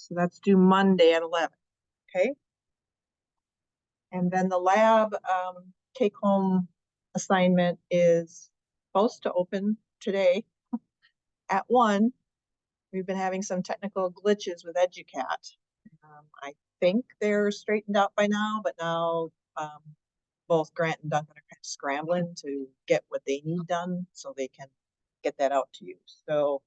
So that's due Monday at 11, okay? And then the lab take-home assignment is supposed to open today at 1. We've been having some technical glitches with EduCat. I think they're straightened out by now, but now both Grant and Duncan are kind of scrambling to get what they need done so they can get that out to you. So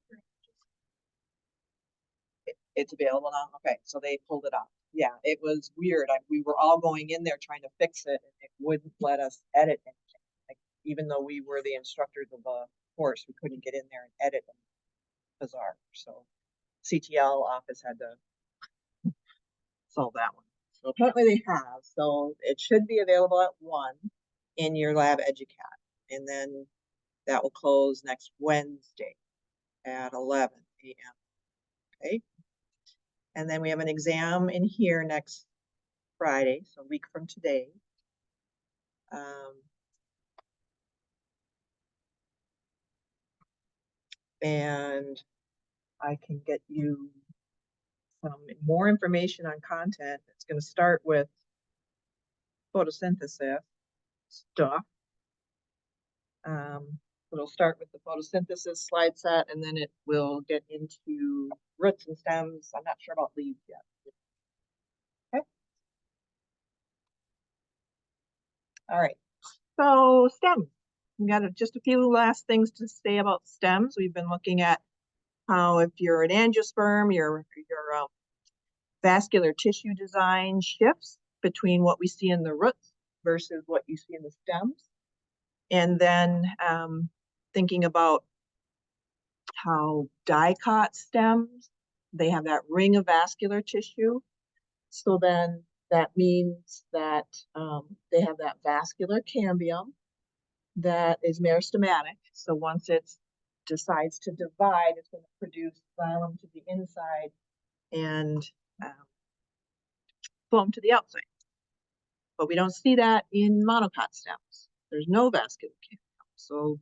it's available now. Okay, so they pulled it off. Yeah, it was weird. We were all going in there trying to fix it, and it wouldn't let us edit anything. Like, even though we were the instructors of the course, we couldn't get in there and edit them. Bizarre. So CTL office had to solve that one. So apparently they have. So it should be available at 1 in your lab EduCat. And then that will close next Wednesday at 11 a.m. Okay. And then we have an exam in here next Friday, so a week from today. And I can get you some more information on content. It's going to start with photosynthesis stuff. It'll start with the photosynthesis slide set, and then it will get into roots and stems. I'm not sure about leaves yet. Okay. All right. So stems. We got just a few last things to say about stems. We've been looking at how if you're an angiosperm, your vascular tissue design shifts between what we see in the roots versus what you see in the stems. And then thinking about how dicot stems, they have that ring of vascular tissue. So then that means that they have that vascular cambium that is meristematic. So once it decides to divide, it's going to produce xylem to the inside and phloem to the outside. But we don't see that in monocot stems. There's no vascular cambium. So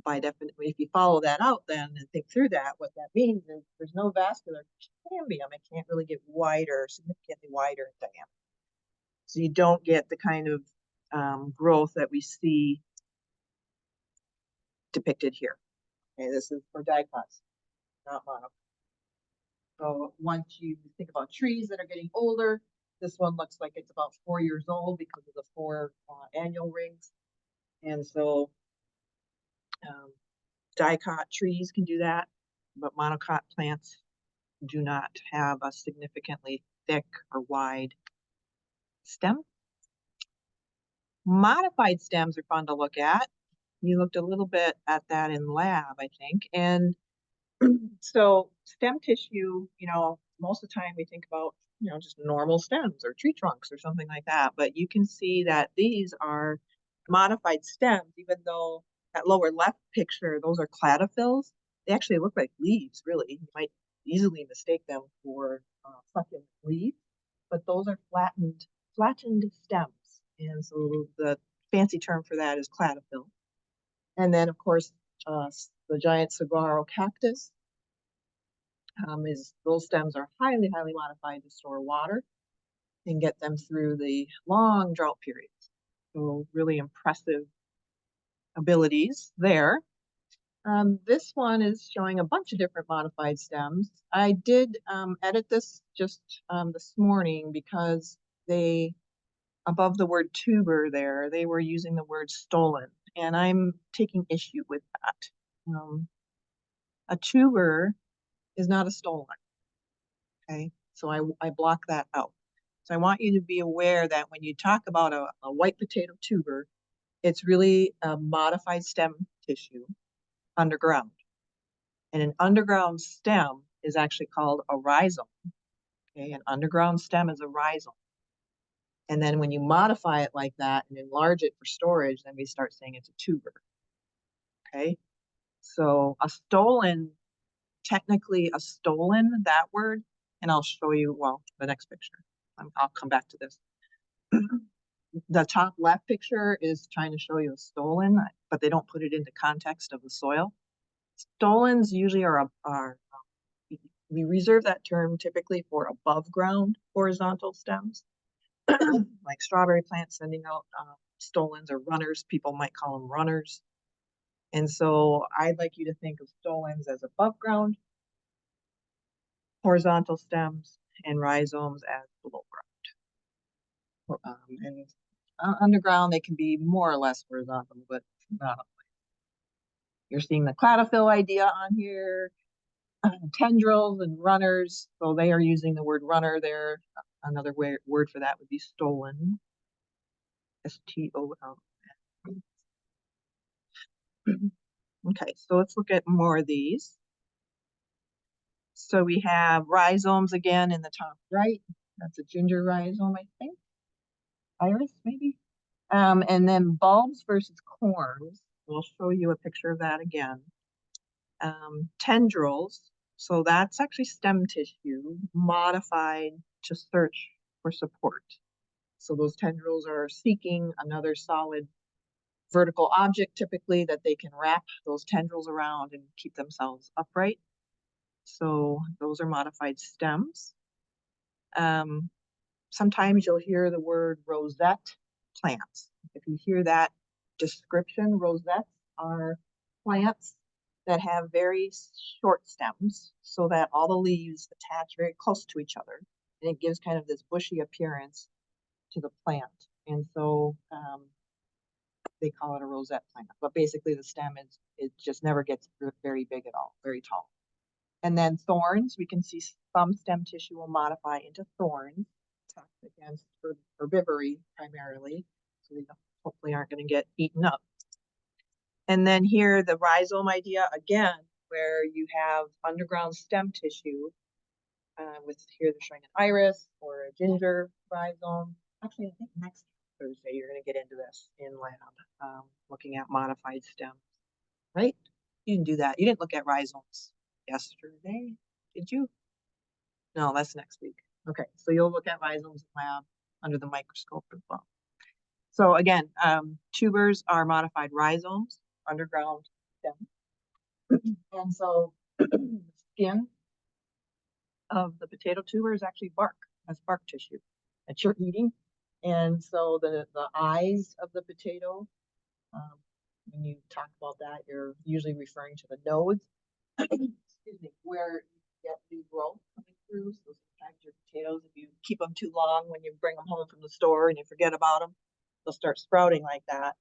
by definition, if you follow that out then and think through that, what that means is there's no vascular cambium. It can't really get wider, significantly wider in diameter. So you don't get the kind of growth that we see depicted here. Okay, this is for dicots, not monocots. So once you think about trees that are getting older, this one looks like it's about 4 years old because of the 4 annual rings. And so dicot trees can do that, but monocot plants do not have a significantly thick or wide stem. Modified stems are fun to look at. You looked a little bit at that in lab, I think. And so stem tissue, most of the time we think about, just normal stems or tree trunks or something like that. But you can see that these are modified stems, even though that lower left picture, those are cladophylls. They actually look like leaves, really. You might easily mistake them for succulent leaves, but those are flattened stems. And so the fancy term for that is cladophyll. And then, of course, the giant saguaro cactus those stems are highly, highly modified to store water and get them through the long drought periods. So really impressive abilities there. This one is showing a bunch of different modified stems. I did edit this just this morning because above the word tuber there, they were using the word stolon, and I'm taking issue with that. A tuber is not a stolon. Okay, so I block that out. So I want you to be aware that when you talk about a white potato tuber, it's really a modified stem tissue underground. And an underground stem is actually called a rhizome. Okay, an underground stem is a rhizome. And then when you modify it like that and enlarge it for storage, then we start saying it's a tuber. Okay, so a stolon, technically a stolon, that word, and I'll show you, well, the next picture. I'll come back to this. The top left picture is trying to show you a stolon, but they don't put it into context of the soil. Stolons usually are We reserve that term typically for above ground horizontal stems, like strawberry plants sending out stolons or runners. People might call them runners. And so I'd like you to think of stolons as above ground horizontal stems and rhizomes as below ground. And underground, they can be more or less horizontal, but not always. You're seeing the cladophil idea on here, tendrils and runners. So they are using the word runner there. Another word for that would be stolon. S-T-O-L. Okay, so let's look at more of these. So we have rhizomes again in the top right. That's a ginger rhizome, I think. Iris, maybe. And then bulbs versus corms. We'll show you a picture of that again. Tendrils. So that's actually stem tissue modified to search for support. So those tendrils are seeking another solid vertical object typically that they can wrap those tendrils around and keep themselves upright. So those are modified stems. Sometimes you'll hear the word rosette plants. If you hear that description, rosettes are plants that have very short stems so that all the leaves attach very close to each other. And it gives kind of this bushy appearance to the plant. And so they call it a rosette plant. But basically the stem it just never gets very big at all, very tall. And then thorns, we can see some stem tissue will modify into thorns, against herbivory primarily, so they hopefully aren't going to get eaten up. And then here, the rhizome idea again, where you have underground stem tissue, with here they're showing an iris or a ginger rhizome. Actually, I think next Thursday you're going to get into this in lab, looking at modified stems, right? You didn't do that. You didn't look at rhizomes yesterday, did you? No, that's next week. Okay, so you'll look at rhizomes in lab under the microscope as well. So again, tubers are modified rhizomes, underground stems. And so the skin of the potato tuber is actually bark, that's bark tissue that you're eating. And so the eyes of the potato, when you talk about that, you're usually referring to the nodes, excuse me, where you get new growth coming through. So sometimes your potatoes, if you keep them too long, when you bring them home from the store and you forget about them, they'll start sprouting like that,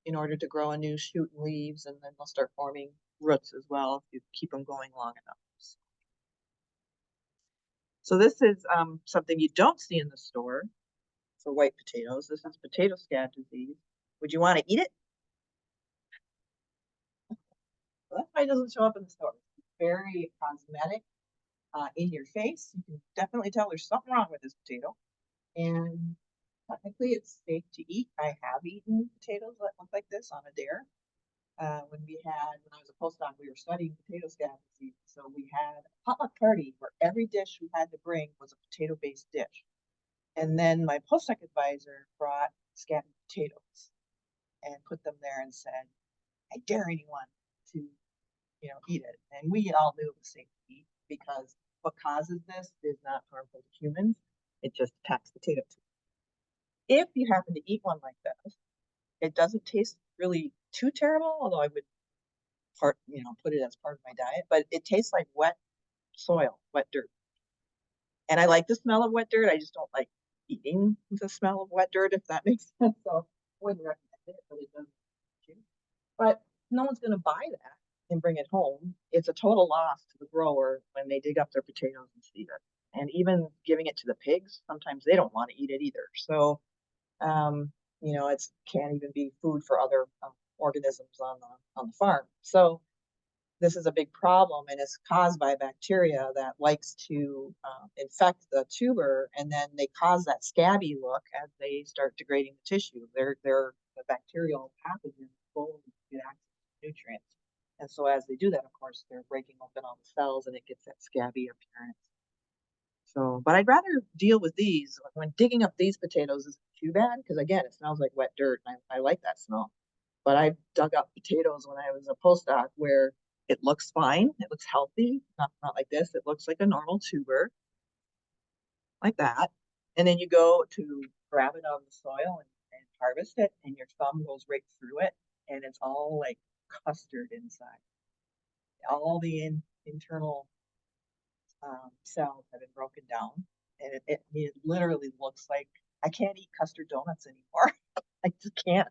in order to grow a new shoot and leaves, and then they'll start forming roots as well if you keep them going long enough. So this is something you don't see in the store for white potatoes. This is potato scab disease. Would you want to eat it? Well, that's why it doesn't show up in the store. It's very cosmetic, in your face. You can definitely tell there's something wrong with this potato. And technically it's safe to eat. I have eaten potatoes that look like this on a dare. When I was a postdoc, we were studying potato scab disease. So we had a potluck party where every dish we had to bring was a potato-based dish. And then my postdoc advisor brought scabby potatoes and put them there and said, I dare anyone to, eat it. And we all knew it was safe to eat because what causes this is not harmful to humans. It just attacks potato tube. If you happen to eat one like this, it doesn't taste really too terrible, although I would put it as part of my diet, but it tastes like wet soil, wet dirt. And I like the smell of wet dirt. I just don't like eating the smell of wet dirt, if that makes sense. So I wouldn't recommend it, but it doesn't. But no one's going to buy that and bring it home. It's a total loss to the grower when they dig up their potatoes and see it. And even giving it to the pigs, sometimes they don't want to eat it either. So, it can't even be food for other organisms on the farm. So this is a big problem, and it's caused by a bacteria that likes to infect the tuber, and then they cause that scabby look as they start degrading the tissue. They're the bacterial pathogens go to get access to nutrients. And so as they do that, of course, they're breaking open all the cells and it gets that scabby appearance. So, but I'd rather deal with these. When digging up these potatoes isn't too bad, because again, it smells like wet dirt, and I like that smell. But I dug up potatoes when I was a postdoc where It looks fine. It looks healthy. Not like this. It looks like a normal tuber, like that. And then you go to grab it out of the soil and harvest it, and your thumb goes right through it, and it's all like custard inside. All the internal cells have been broken down, and it literally looks like I can't eat custard donuts anymore. I just can't.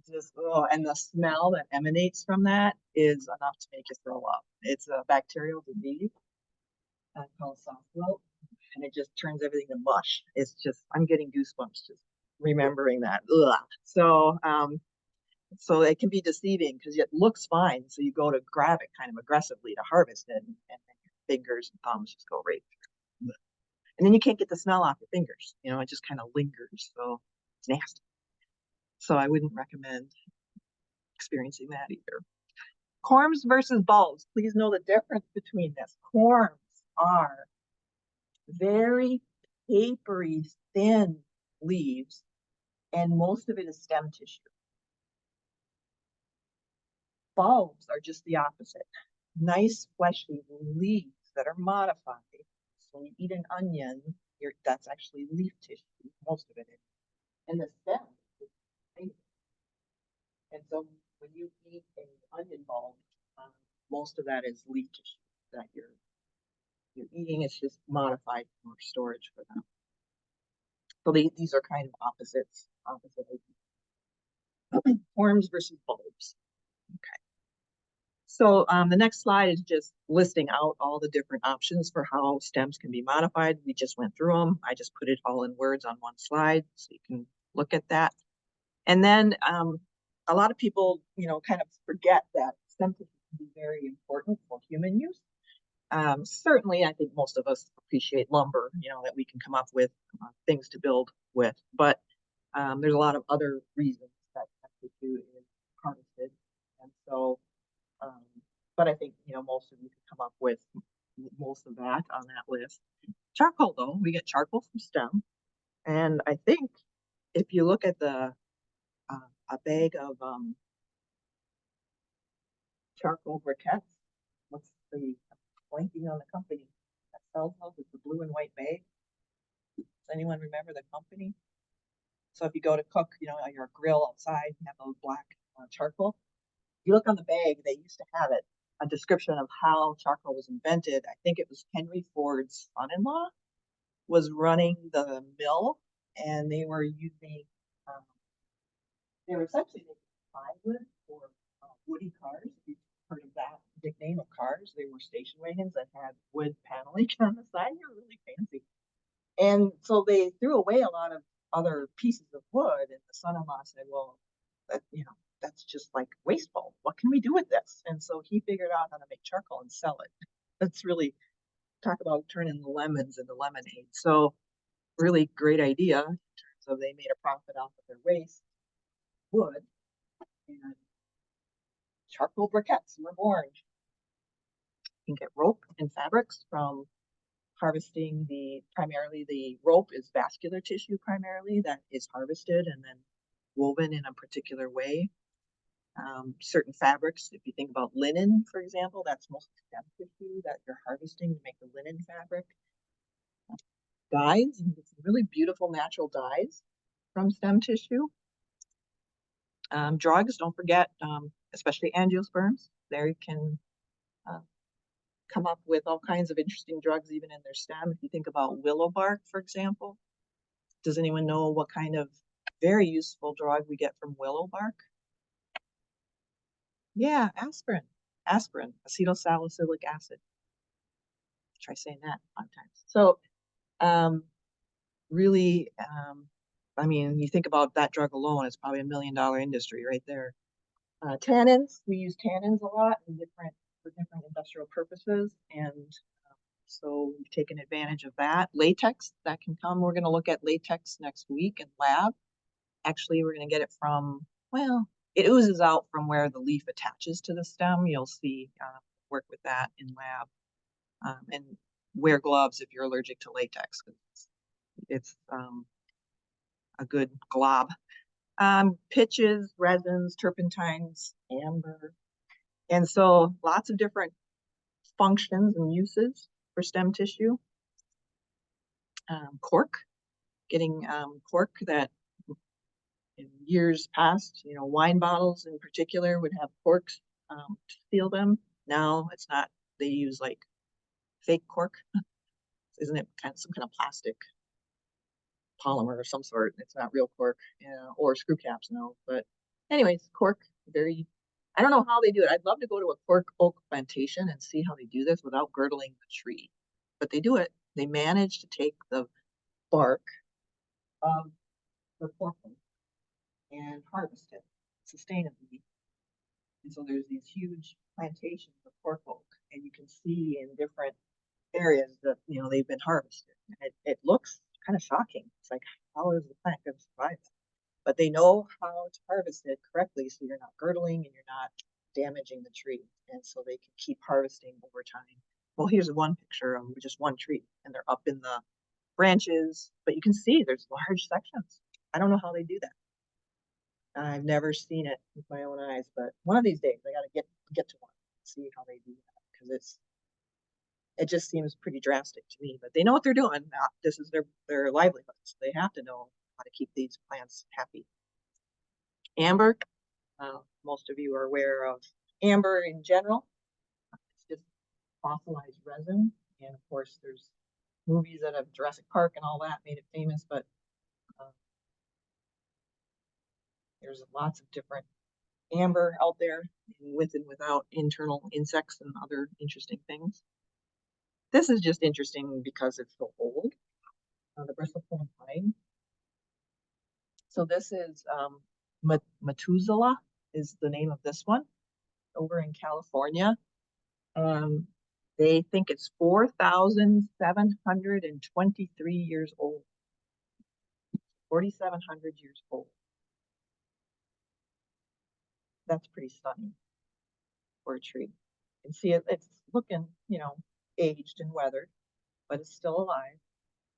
Just and the smell that emanates from that is enough to make you throw up. It's a bacterial disease called soft wilt, and it just turns everything to mush. It's just I'm getting goosebumps just remembering that. Ugh. So it can be deceiving because it looks fine. So you go to grab it kind of aggressively to harvest it, and then your fingers and thumbs just go right through. And then you can't get the smell off your fingers. You know, it just kind of lingers. So it's nasty. So I wouldn't recommend experiencing that either. Corms versus bulbs. Please know the difference between this. Corms are very papery, thin leaves, and most of it is stem tissue. Bulbs are just the opposite. Nice, fleshy leaves that are modified. So when you eat an onion, that's actually leaf tissue, most of it is. And the stem is paper. And so when you eat an onion bulb, most of that is leaf tissue that you're eating. It's just modified for storage for them. So these are kind of opposites. Corms versus bulbs. Okay. So the next slide is just listing out all the different options for how stems can be modified. We just went through them. I just put it all in words on one slide so you can look at that. And then a lot of people, kind of forget that stem tissue can be very important for human use. Certainly, I think most of us appreciate lumber, that we can come up with things to build with. But there's a lot of other reasons that stem tissue is harvested. And so, but I think, most of you could come up with most of that on that list. Charcoal, though, we get charcoal from stem. And I think if you look at a bag of charcoal briquettes, what's the blanking on the company that sells those? It's the blue and white bag. Does anyone remember the company? So if you go to cook, on your grill outside, you have those black charcoal. You look on the bag, they used to have it, a description of how charcoal was invented. I think it was Henry Ford's son-in-law was running the mill, and they were using, they were essentially making plywood for woody cars. If you've heard of that nickname of cars, they were station wagons that had wood paneling on the side. They were really fancy. And so they threw away a lot of other pieces of wood, and the son-in-law said, well, that's just like wasteful. What can we do with this? And so he figured out how to make charcoal and sell it. That's really, talk about turning the lemons into lemonade. So really great idea in terms of they made a profit off of their waste wood, and charcoal briquettes were born. You can get rope and fabrics from harvesting primarily the rope is vascular tissue primarily that is harvested and then woven in a particular way. Certain fabrics, if you think about linen, for example, that's mostly stem tissue that you're harvesting to make the linen fabric. Dyes, you can get some really beautiful natural dyes from stem tissue. Drugs, don't forget, especially angiosperms. They can come up with all kinds of interesting drugs even in their stem. If you think about willow bark, for example, does anyone know what kind of very useful drug we get from willow bark? Yeah, aspirin, acetylsalicylic acid. Try saying that 5 times. So really, I mean, you think about that drug alone, it's probably $1 million industry right there. Tannins, we use tannins a lot for different industrial purposes, and so we've taken advantage of that. Latex, that can come. We're going to look at latex next week in lab. Actually, we're going to get it from, well, it oozes out from where the leaf attaches to the stem. You'll see work with that in lab. And wear gloves if you're allergic to latex. It's a good glob. Pitches, resins, turpentines, amber. And so lots of different functions and uses for stem tissue. Cork, getting cork that in years past, wine bottles in particular would have corks to seal them. Now it's not, they use like fake cork. Isn't it kind of some kind of plastic polymer of some sort? It's not real cork, or screw caps now. But anyways, cork, I don't know how they do it. I'd love to go to a cork oak plantation and see how they do this without girdling the tree. But they do it. They manage to take the bark of the cork oak and harvest it sustainably. And so there's these huge plantations of cork oak, and you can see in different areas that they've been harvested. And it looks kind of shocking. It's like, how is the plant going to survive that? But they know how to harvest it correctly, so you're not girdling and you're not damaging the tree, and so they can keep harvesting over time. Well, here's one picture of just one tree, and they're up in the branches, but you can see there's large sections. I don't know how they do that. I've never seen it with my own eyes, but one of these days I got to get to one, see how they do that, because it just seems pretty drastic to me. But they know what they're doing. This is their livelihood, so they have to know how to keep these plants happy. Amber, most of you are aware of amber in general. It's just fossilized resin, and of course there's movies that have Jurassic Park and all that made it famous, but there's lots of different amber out there, with and without internal insects and other interesting things. This is just interesting because it's so old, the bristlecone pine. So this is Methuselah is the name of this one over in California. They think it's 4,723 years old. 4,700 years old. That's pretty stunning for a tree. You can see it's looking, aged and weathered, but it's still alive.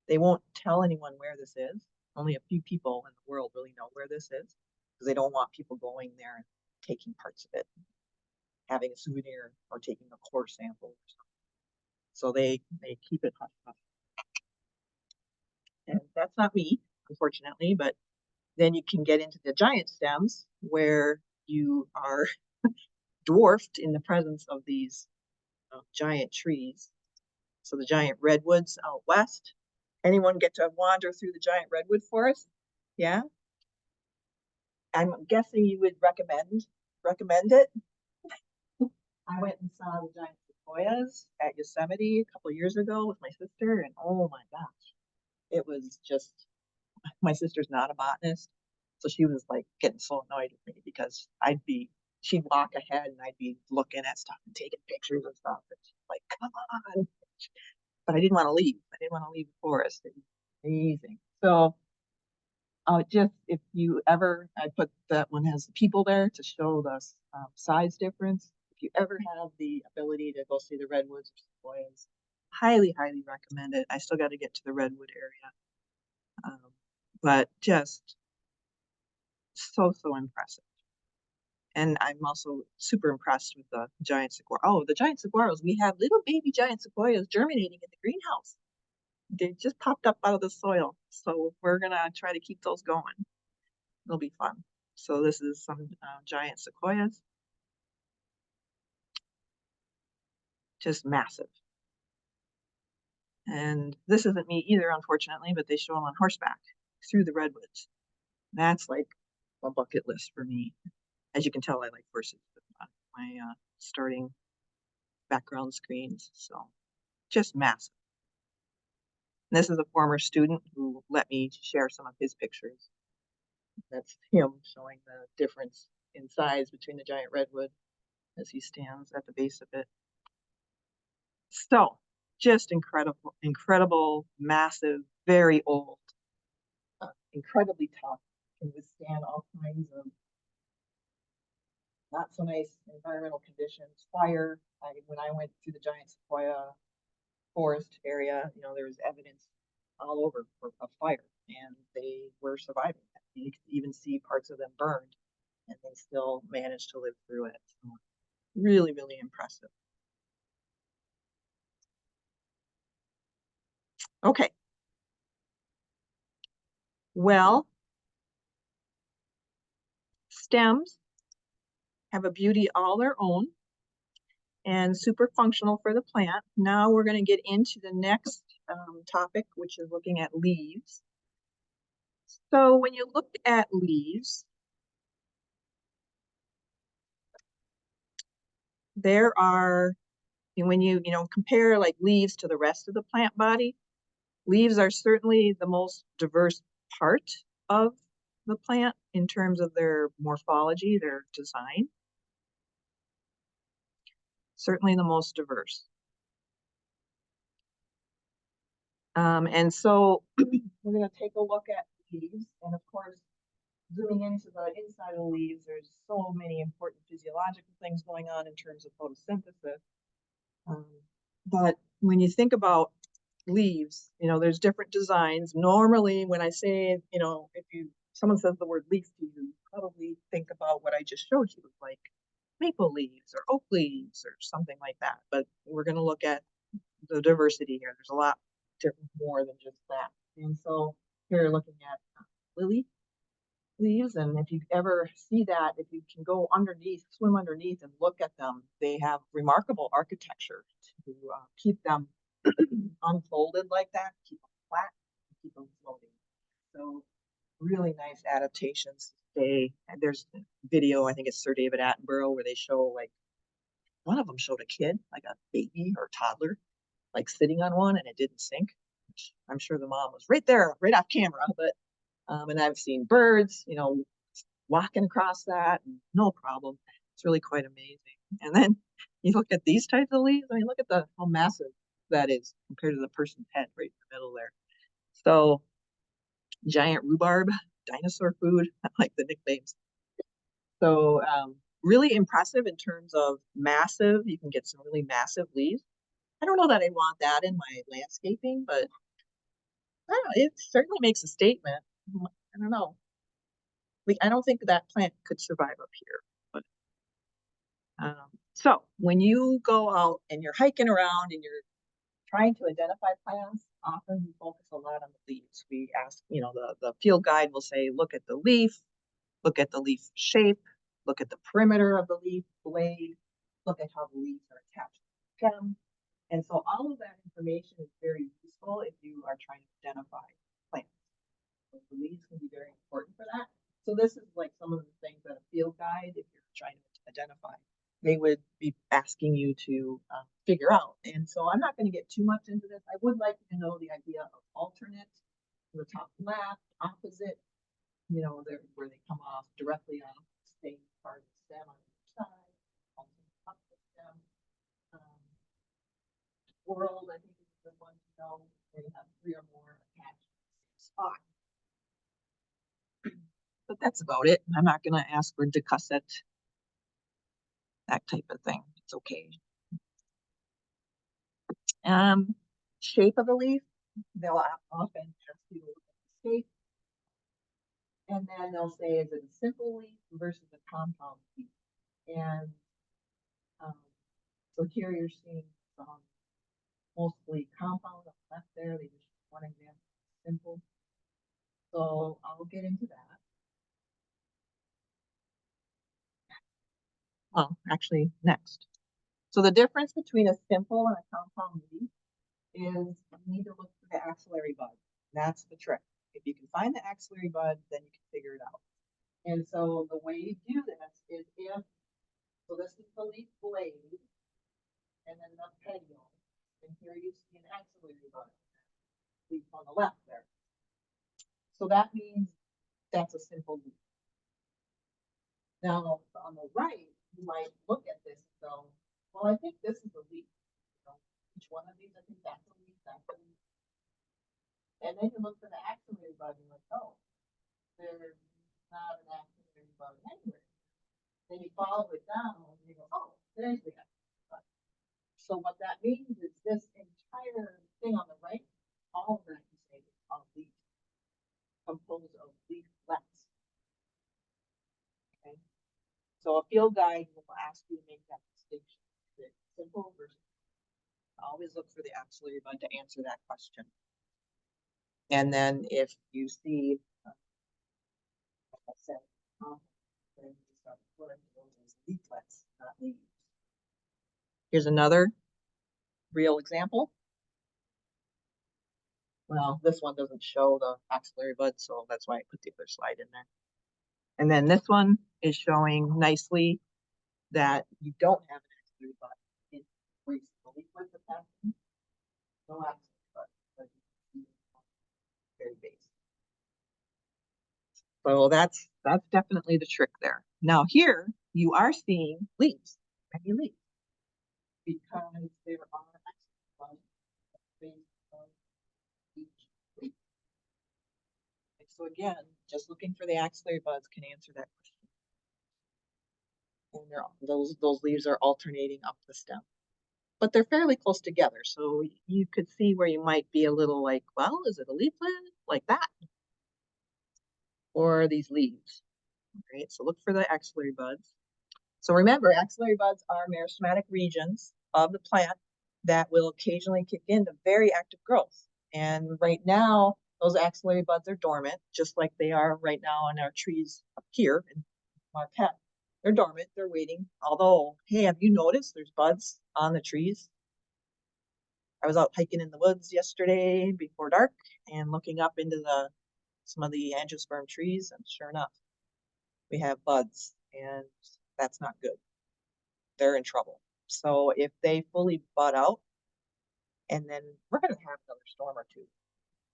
They won't tell anyone where this is. Only a few people in the world really know where this is, because they don't want people going there and taking parts of it, having a souvenir or taking a core sample or something. So they keep it hush hush. And that's not me, unfortunately, but then you can get into the giant stems where you are dwarfed in the presence of these giant trees. So the giant redwoods out west. Anyone get to wander through the giant redwood forest? Yeah. I'm guessing you would recommend it. I went and saw the giant sequoias at Yosemite a couple years ago with my sister, and oh my gosh, it was just, my sister's not a botanist, so she was like getting so annoyed with me because she'd walk ahead and I'd be looking at stuff and taking pictures of stuff, and she's like, come on. But I didn't want to leave. I didn't want to leave the forest. It was amazing. So just if you ever, I put that one has the people there to show the size difference. If you ever have the ability to go see the redwoods or sequoias, highly, highly recommend it. I still got to get to the redwood area, but just so impressive. And I'm also super impressed with the giant sequoia. Oh, the giant saguaros! We have little baby giant sequoias germinating in the greenhouse. They just popped up out of the soil, so we're gonna try to keep those going. It'll be fun. So this is some giant sequoias, just massive. And this isn't me either, unfortunately, but they show them on horseback through the redwoods. That's like a bucket list for me. As you can tell, I like horses with my starting background screens. So just massive. And this is a former student who let me share some of his pictures. That's him showing the difference in size between the giant redwood as he stands at the base of it. So just incredible, massive, very old, incredibly tough, can withstand all kinds of not so nice environmental conditions, fire. When I went through the giant sequoia forest area, there was evidence all over of fire, and they were surviving that. You could even see parts of them burned, and they still managed to live through it. So Really, really impressive. Okay. Well, stems have a beauty all their own and super functional for the plant. Now we're going to get into the next topic, which is looking at leaves. So when you look at leaves, there are, when you compare like leaves to the rest of the plant body, leaves are certainly the most diverse part of the plant in terms of their morphology, their design. Certainly the most diverse. And so we're going to take a look at leaves, and of course, zooming into the inside of the leaves, there's so many important physiological things going on in terms of photosynthesis. But when you think about leaves, there's different designs. Normally, when I say, if someone says the word leaf to you, you probably think about what I just showed you, like maple leaves or oak leaves or something like that. But we're going to look at the diversity here. There's a lot more than just that. And so here you're looking at lily leaves, and if you ever see that, if you can go underneath, swim underneath and look at them, they have remarkable architecture to keep them unfolded like that, keep them flat, keep them floating. So really nice adaptations. And there's a video, I think it's Sir David Attenborough, where they show, like, one of them showed a kid, like a baby or toddler, like sitting on one and it didn't sink. I'm sure the mom was right there, right off camera, but and I've seen birds, walking across that, no problem. It's really quite amazing. And then you look at these types of leaves. I mean, look at how massive that is compared to the person's head right in the middle there. So giant rhubarb, dinosaur food, I like the nicknames. So really impressive in terms of massive. You can get some really massive leaves. I don't know that I want that in my landscaping, but I don't know, it certainly makes a statement. I don't know. I don't think that plant could survive up here. But so when you go out and you're hiking around and you're trying to identify plants, often we focus a lot on the leaves. We ask, the field guide will say, look at the leaf, look at the leaf shape, look at the perimeter of the leaf blade, look at how the leaves are attached to the stem. And so all of that information is very useful if you are trying to identify plants. So the leaves can be very important for that. So this is like some of the things that a field guide, if you're trying to identify, they would be asking you to figure out. And so I'm not going to get too much into this. I would like you to know the idea of alternate, the top left, opposite, where they come off directly off the same part of the stem on each side, up the stem. World, I think, is the one to know where you have 3 or more attached spot. But that's about it. I'm not going to ask for decussate, that type of thing. It's okay. Shape of the leaf, they'll often ask you to look at the shape, and then they'll say, is it a simple leaf versus a compound leaf? And so here you're seeing some mostly compound on the left there. They just one example, simple. So I'll get into that. Well, actually, next. So the difference between a simple and a compound leaf is you need to look for the axillary bud. That's the trick. If you can find the axillary bud, then you can figure it out. And so the way you do this is so this is the leaf blade, and then the petiole. And here you see an axillary bud, leaf on the left there. So that means that's a simple leaf. Now, on the right, you might look at this and go, well, I think this is a leaf. Each one of these, I think that's a leaf, that's a leaf. And then you look for the axillary bud and you're like, oh, there's not an axillary bud anywhere. Then you follow it down and you go, oh, there's the axillary bud. So what that means is this entire thing on the right, all of that you say is called leaf, composed of leaflets. Okay. So a field guide will ask you to make that axillary bud to answer that question. And then if you see, like I said, then you start pulling those leaflets, not leaves. Here's another real example. Well, this one doesn't show the axillary bud, so that's why I put the other slide in there. And then this one is showing nicely that you don't have an axillary bud. It's the leaflet that's happening. No axillary bud, but very basic. So that's definitely the trick there. Now here you are seeing leaves, many leaves, because there are axillary buds based on each leaf. And so again, just looking for the axillary buds can answer that question. And those leaves are alternating up the stem, but they're fairly close together. So you could see where you might be a little like, well, is it a leaflet like that? Or these leaves, right? So look for the axillary buds. So remember, axillary buds are meristematic regions of the plant that will occasionally kick into very active growth. And right now, those axillary buds are dormant, just like they are right now in our trees up here in Marquette. They're dormant, they're waiting. Although, hey, have you noticed there's buds on the trees? I was out hiking in the woods yesterday before dark and looking up into some of the angiosperm trees, and sure enough, we have buds, and that's not good. They're in trouble. So if they fully bud out, and then we're going to have another storm or two.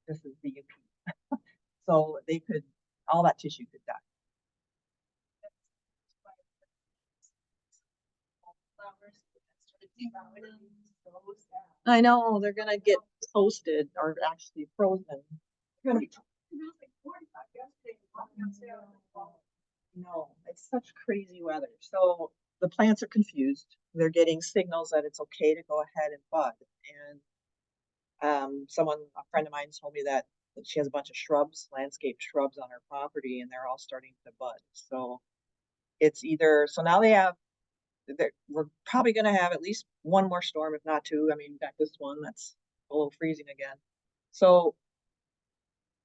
This is the UP. So they could, all that tissue could die. I know, they're going to get toasted or actually frozen. They're going to be No, it's such crazy weather. So the plants are confused. They're getting signals that it's okay to go ahead and bud. And a friend of mine told me that she has a bunch of shrubs, landscape shrubs on her property, and they're all starting to bud. So it's either, so now we're probably going to have at least one more storm, if not two. I mean, got this one that's a little freezing again. So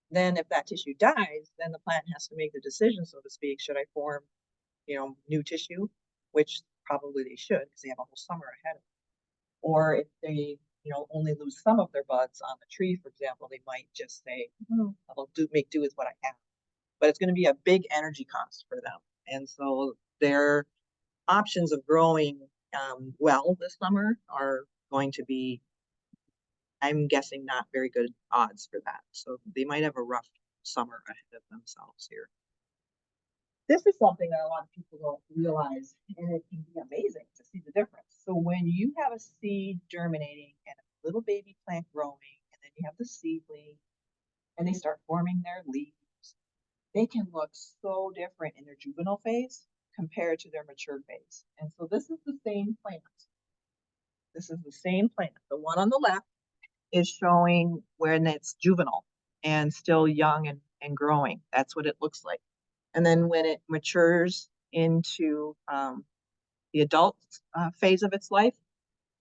then if that tissue dies, then the plant has to make the decision, so to speak, should I form, new tissue, which probably they should because they have a whole summer ahead of them. Or if they, only lose some of their buds on the tree, for example, they might just say, I'll make do with what I have. But it's going to be a big energy cost for them. And so their options of growing well this summer are going to be, I'm guessing, not very good odds for that. So they might have a rough summer ahead of themselves here. This is something that a lot of people don't realize, and it can be amazing to see the difference. So when you have a seed germinating and a little baby plant growing, and then you have the seedling, and they start forming their leaves, they can look so different in their juvenile phase compared to their mature phase. And so this is the same plant. This is the same plant. The one on the left is showing when it's juvenile and still young and growing. That's what it looks like. And then when it matures into the adult phase of its life,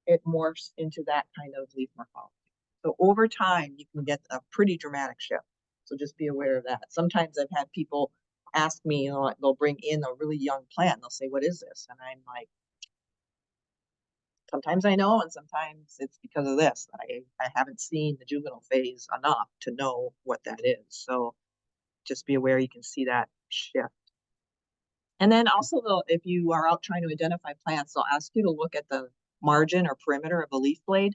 it morphs into that kind of leaf morphology. So over time, you can get a pretty dramatic shift. So just be aware of that. Sometimes I've had people ask me, they'll bring in a really young plant. They'll say, what is this? And I'm like, sometimes I know, and sometimes it's because of this. I haven't seen the juvenile phase enough to know what that is. So just be aware you can see that shift. And then also, if you are out trying to identify plants, they'll ask you to look at the margin or perimeter of a leaf blade,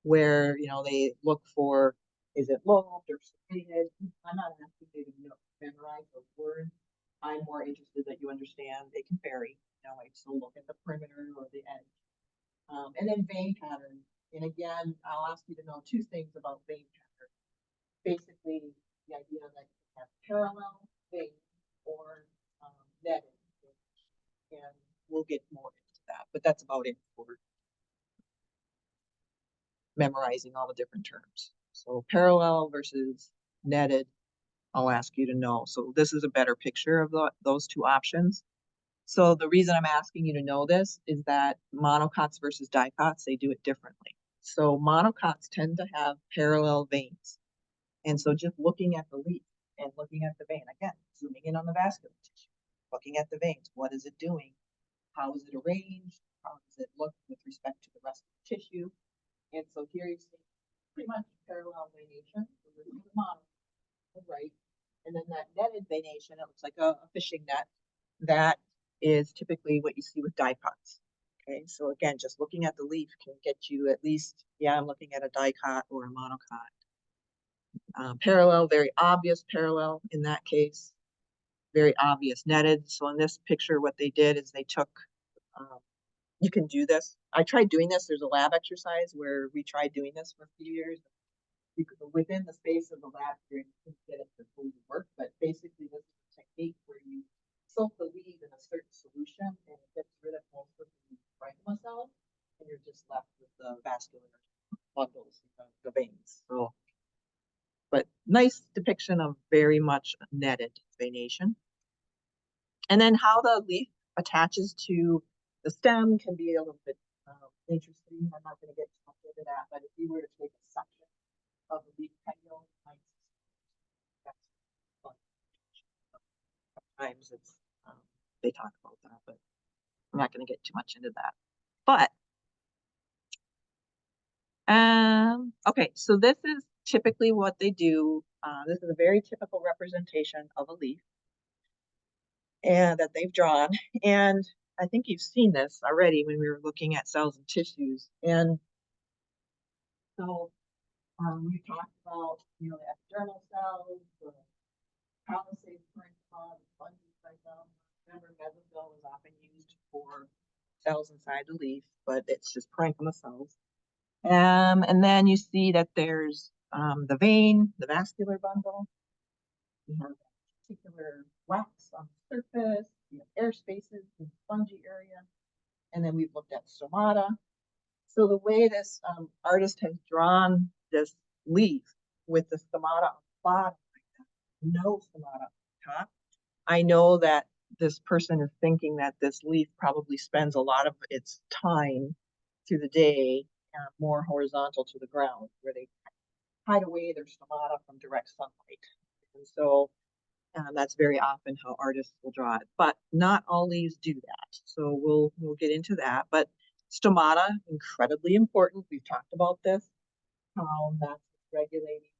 where they look for, is it lobed or serrated? I'm not asking you to memorize those words. I'm more interested that you understand they can vary. So look at the perimeter or the edge. And then vein pattern. And again, I'll ask you to know two things about vein pattern. Basically, the idea that you have parallel veins or netted. And we'll get more into that, but that's about it for memorizing all the different terms. So parallel versus netted, I'll ask you to know. So this is a better picture of those two options. So the reason I'm asking you to know this is that monocots versus dicots, they do it differently. So monocots tend to have parallel veins. And so just looking at the leaf and looking at the vein, again, zooming in on the vascular tissue, looking at the veins, what is it doing? How is it arranged? How does it look with respect to the rest of the tissue? And so here you see pretty much parallel venation. So this is the monocot, right? And then that netted venation, it looks like a fishing net. That is typically what you see with dicots. Okay, so again, just looking at the leaf can get you at least, yeah, I'm looking at a dicot or a monocot. Parallel, very obvious parallel in that case, very obvious netted. So in this picture, what they did is they took, you can do this. I tried doing this. There's a lab exercise where we tried doing this for a few years. You could, within the space of the lab, you can get it to fully work, but basically this is a technique where you soak the lead in a certain solution and it gets rid of most of the parenchyma cells, and you're just left with the vascular bundles, the veins. So, but nice depiction of very much netted venation. And then how the leaf attaches to the stem can be a little bit interesting. I'm not going to get too much into that, but if you were to take a section of the leaf petiole, sometimes it's they talk about that, but I'm not going to get too much into that. But okay, so this is typically what they do. This is a very typical representation of a leaf and that they've drawn. And I think you've seen this already when we were looking at cells and tissues. And so we talked about, the epidermal cells, the palisade parenchyma, the fungi parenchyma. Remember, mesosome is often used for cells inside the leaf, but it's just parenchyma cells. And then you see that there's the vein, the vascular bundle. We have particular wax on the surface. We have air spaces in the fungi area. And then we've looked at stomata. So the way this artist has drawn this leaf with the stomata on the bottom, no stomata on top, I know that this person is thinking that this leaf probably spends a lot of its time through the day more horizontal to the ground, where they hide away their stomata from direct sunlight. And so that's very often how artists will draw it, but not all leaves do that. So we'll get into that. But stomata, incredibly important. We've talked about this, how that's regulating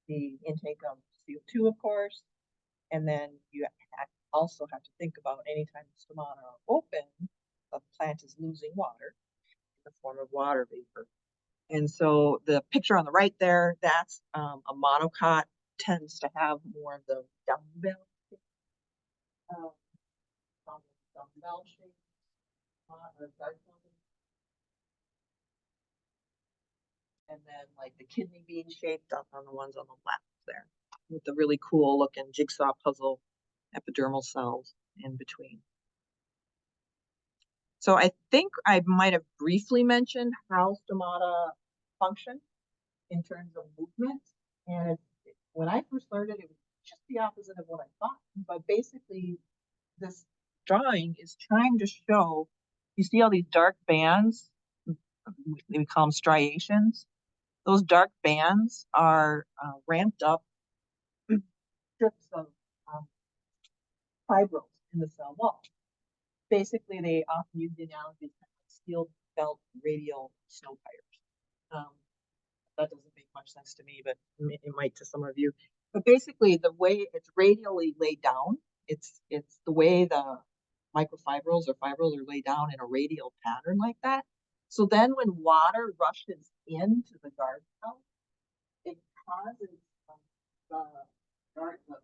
the intake of CO2, of course. And then you also have to think about anytime the stomata are open, the plant is losing water in the form of water vapor. And so the picture on the right there, that's a monocot, tends to have more of the dumbbell shape, dumbbell shape, and then like the kidney bean shaped up on the ones on the left there, with the really cool looking jigsaw puzzle epidermal cells in between. So I think I might have briefly mentioned how stomata function in terms of movement. And when I first learned it, it was just the opposite of what I thought. But basically, this drawing is trying to show, you see all these dark bands, we call them striations. Those dark bands are ramped up strips of fibrils in the cell wall. Basically, they often use the analogy of steel belt radial snow tires. That doesn't make much sense to me, but it might to some of you. But basically, the way it's radially laid down, it's the way the microfibrils or fibrils are laid down in a radial pattern like that. So then when water rushes into the guard cell, it causes the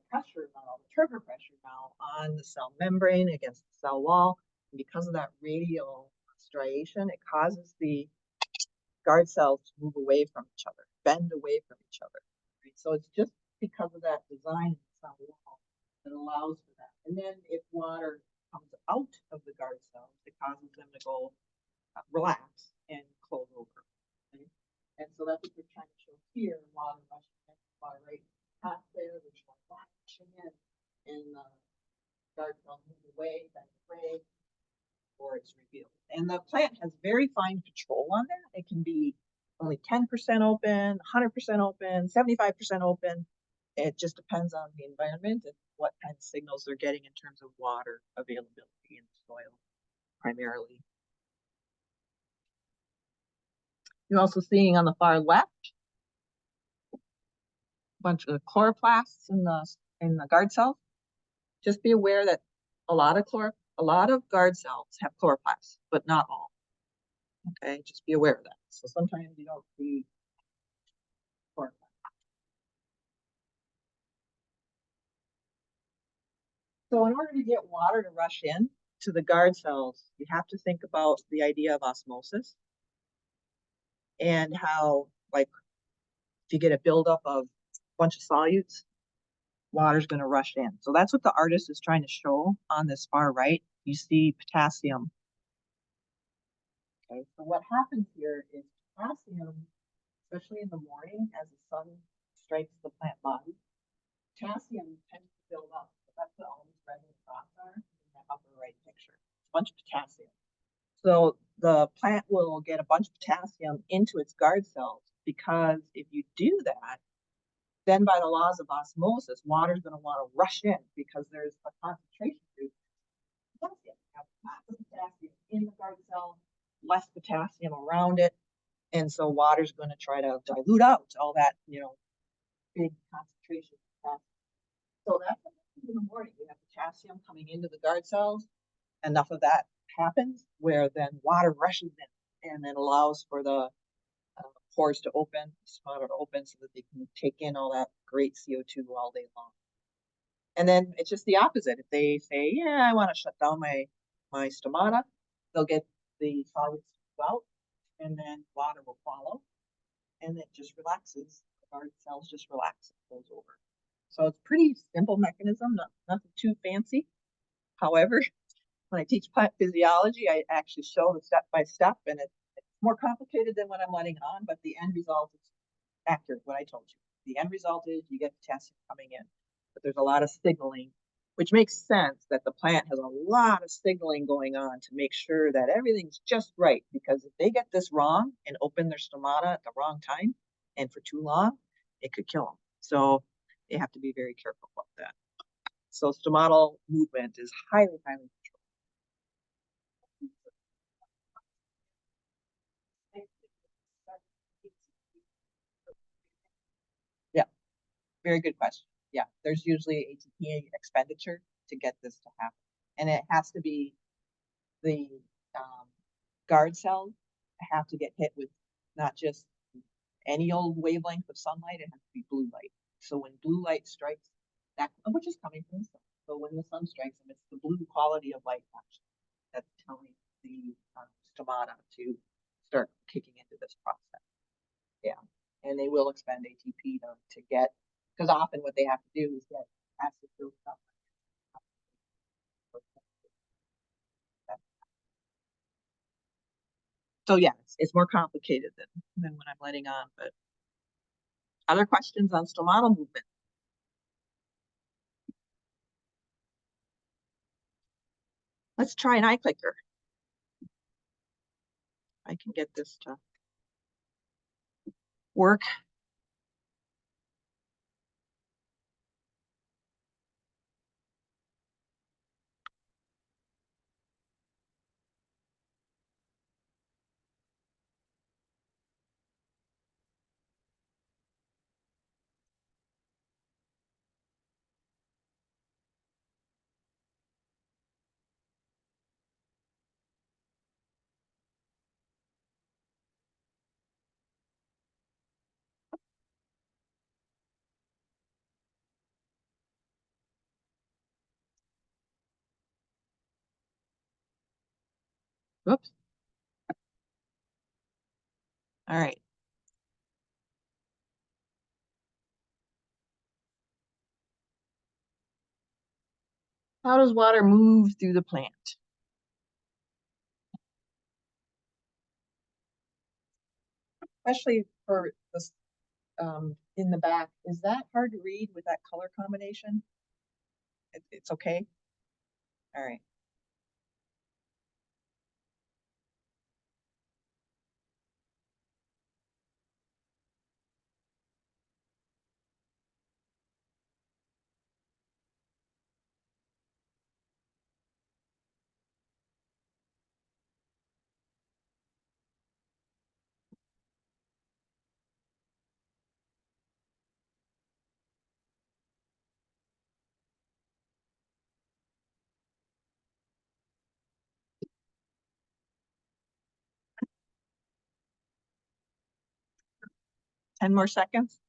pressure now, the trigger pressure now on the cell membrane against the cell wall. And because of that radial striation, it causes the guard cells to move away from each other, bend away from each other. Right? So it's just because of that design in the cell wall that allows for that. And then if water comes out of the guard cells, it causes them to go relax and close over. Okay? And so that's what we're trying to show here. Water rushing in, water right past there, there's water rushing in, and the guard cells move away, bend away, or it's revealed. And the plant has very fine control on that. It can be only 10% open, 100% open, 75% open. It just depends on the environment and what kind of signals they're getting in terms of water availability in the soil, primarily. You're also seeing on the far left a bunch of chloroplasts in the guard cells. Just be aware that a lot of guard cells have chloroplasts, but not all. Okay, just be aware of that. So sometimes you don't see chloroplasts. So in order to get water to rush in to the guard cells, you have to think about the idea of osmosis and how, like, if you get a buildup of a bunch of solutes, water's going to rush in. So that's what the artist is trying to show on this far right. You see potassium. Okay, so what happens here is potassium, especially in the morning as the sun strikes the plant body, potassium tends to build up. That's what all these red spots are in that upper right picture. It's a bunch of potassium. So the plant will get a bunch of potassium into its guard cells, because if you do that, then by the laws of osmosis, water is going to want to rush in because there's a concentration of potassium. You have lots of potassium in the guard cell, less potassium around it, and so water's going to try to dilute out all that, big concentration of potassium. So that's what happens in the morning. You have potassium coming into the guard cells. Enough of that happens where then water rushes in, and it allows for the pores to open, stomata to open, so that they can take in all that great CO2 all day long. And then it's just the opposite. If they say, yeah, I want to shut down my stomata, they'll get the solids out, and then water will follow, and it just relaxes. The guard cells just relax, it goes over. So it's pretty simple mechanism, nothing too fancy. However, when I teach plant physiology, I actually show the step by step, and it's more complicated than what I'm letting on, but the end result is accurate, what I told you. The end result is you get potassium coming in, but there's a lot of signaling, which makes sense that the plant has a lot of signaling going on to make sure that everything's just right, because if they get this wrong and open their stomata at the wrong time and for too long, it could kill them. So they have to be very careful about that. So stomatal movement is highly controlled. Yeah, very good question. Yeah, there's usually ATP expenditure to get this to happen. And it has to be the guard cells have to get hit with not just any old wavelength of sunlight, it has to be blue light. So when blue light strikes, that, which is coming from the sun. So when the sun strikes them, it's the blue quality of light that's telling the stomata to start kicking into this process. Yeah, and they will expend ATP to get, because often what they have to do is get acid built up. So yeah, it's more complicated than what I'm letting on. But other questions on stomatal movement? Let's try an eye clicker. I can get this to work. Whoops. All right. How does water move through the plant? Especially for this in the back. Is that hard to read with that color combination? It's okay. All right. 10 more seconds.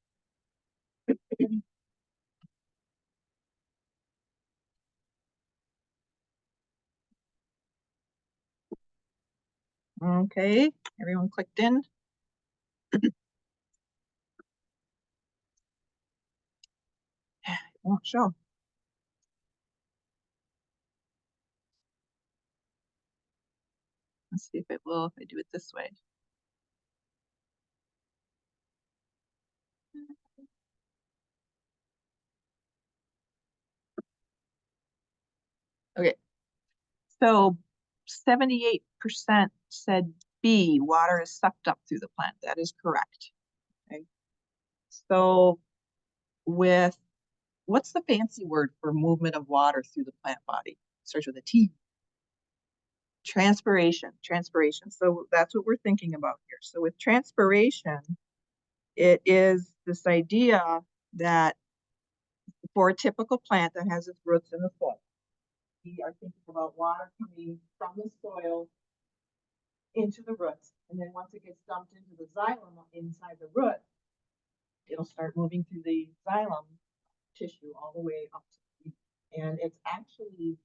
Okay, everyone clicked in. It won't show. Let's see if it will if I do it this way. Okay, so 78% said B, water is sucked up through the plant. That is correct. Okay. So with, what's the fancy word for movement of water through the plant body? It starts with a T. Transpiration. So that's what we're thinking about here. So with transpiration, it is this idea that for a typical plant that has its roots in the soil, we are thinking about water coming from the soil into the roots. And then once it gets dumped into the xylem inside the root, it'll start moving through the xylem tissue all the way up to the leaf. And it's actually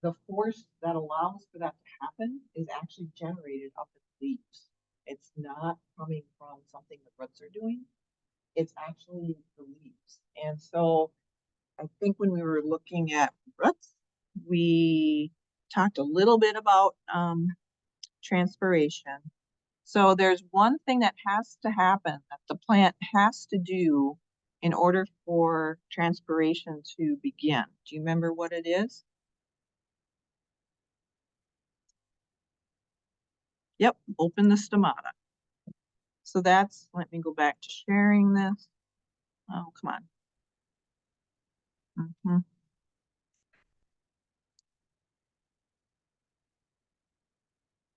the force that allows for that to happen is actually generated up in the leaves. It's not coming from something the roots are doing. It's actually the leaves. And so I think when we were looking at roots, we talked a little bit about transpiration. So there's one thing that has to happen that the plant has to do in order for transpiration to begin. Do you remember what it is? Yep, open the stomata. So that's, let me go back to sharing this. Oh, come on.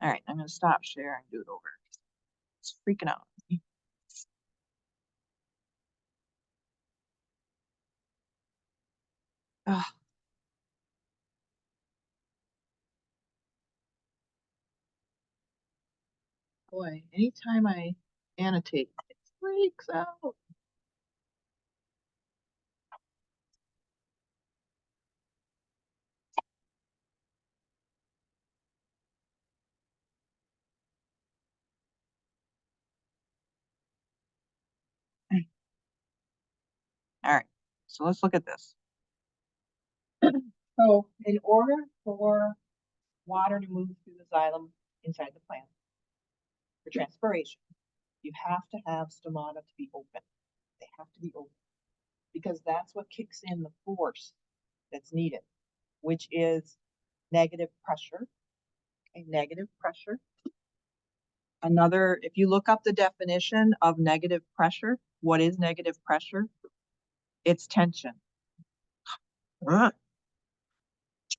All right, I'm gonna stop sharing, do it over. It's freaking out. Oh, boy, anytime I annotate, it freaks out. All right, so let's look at this. So in order for water to move through the xylem inside the plant for transpiration, you have to have stomata to be open. They have to be open because that's what kicks in the force that's needed, which is negative pressure. Okay, negative pressure. Another, if you look up the definition of negative pressure, what is negative pressure? It's tension.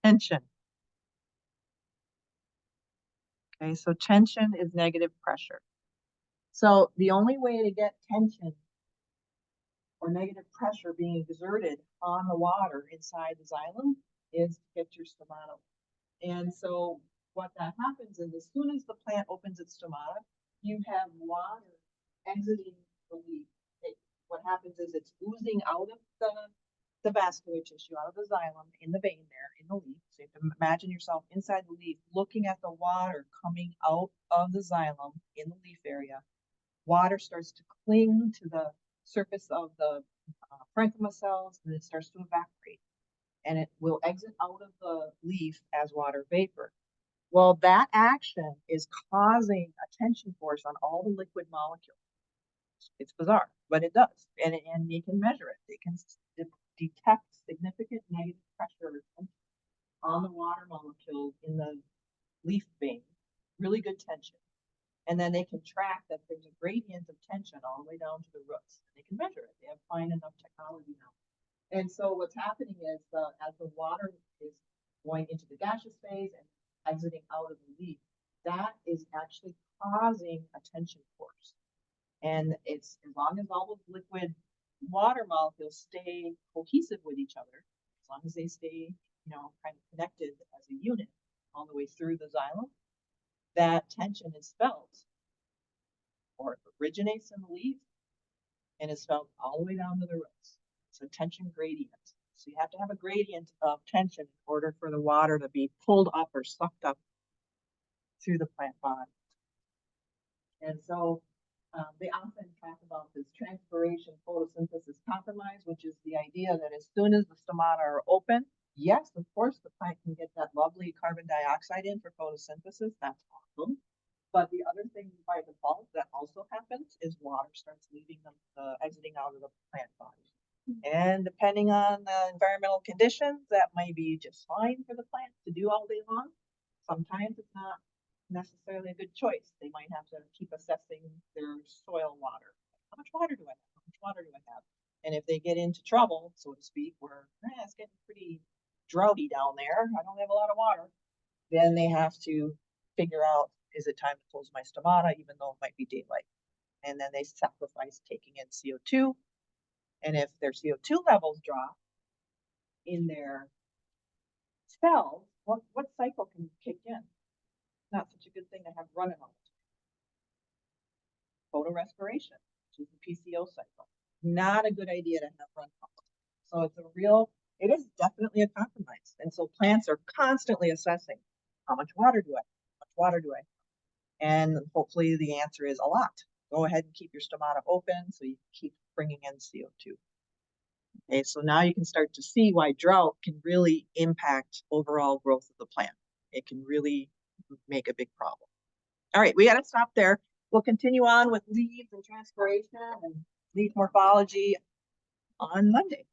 Tension. Okay, so tension is negative pressure. So the only way to get tension or negative pressure being exerted on the water inside the xylem is to get your stomata. And so what that happens is as soon as the plant opens its stomata, you have water exiting the leaf. What happens is it's oozing out of the vascular tissue, out of the xylem, in the vein there, in the leaf. So you have to imagine yourself inside the leaf, looking at the water coming out of the xylem in the leaf area. Water starts to cling to the surface of the parenchyma cells, and it starts to evaporate. And it will exit out of the leaf as water vapor. Well, that action is causing a tension force on all the liquid molecules. It's bizarre, but it does. And you can measure it. They can detect significant negative pressure on the water molecules in the leaf vein, really good tension. And then they can track that there's a gradient of tension all the way down to the roots. They can measure it. They have fine enough technology now. And so what's happening is as the water is going into the gaseous phase and exiting out of the leaf, that is actually causing a tension force. And it's as long as all the liquid water molecules stay cohesive with each other, as long as they stay, kind of connected as a unit all the way through the xylem, that tension is felt, or it originates in the leaf, and is felt all the way down to the roots. It's a tension gradient. So you have to have a gradient of tension in order for the water to be pulled up or sucked up through the plant body. And so they often talk about this transpiration photosynthesis compromise, which is the idea that as soon as the stomata are open, yes, of course, the plant can get that lovely carbon dioxide in for photosynthesis. That's awesome. But the other thing by default that also happens is water starts leaving them, exiting out of the plant body. And depending on the environmental conditions, that might be just fine for the plant to do all day long. Sometimes it's not necessarily a good choice. They might have to keep assessing their soil water. How much water do I have? How much water do I have? And if they get into trouble, so to speak, where it's getting pretty droughty down there, I don't have a lot of water, then they have to figure out, is it time to close my stomata, even though it might be daylight? And then they sacrifice taking in CO2. And if their CO2 levels drop in their cells, what cycle can kick in? Not such a good thing to have running all the time. Photorespiration, which is the PCO cycle. Not a good idea to have run all the time. So it is definitely a compromise. And so plants are constantly assessing, how much water do I have? How much water do I have? And hopefully the answer is a lot. Go ahead and keep your stomata open so you can keep bringing in CO2. Okay, so now you can start to see why drought can really impact overall growth of the plant. It can really make a big problem. All right, we got to stop there. We'll continue on with leaves and transpiration and leaf morphology on Monday.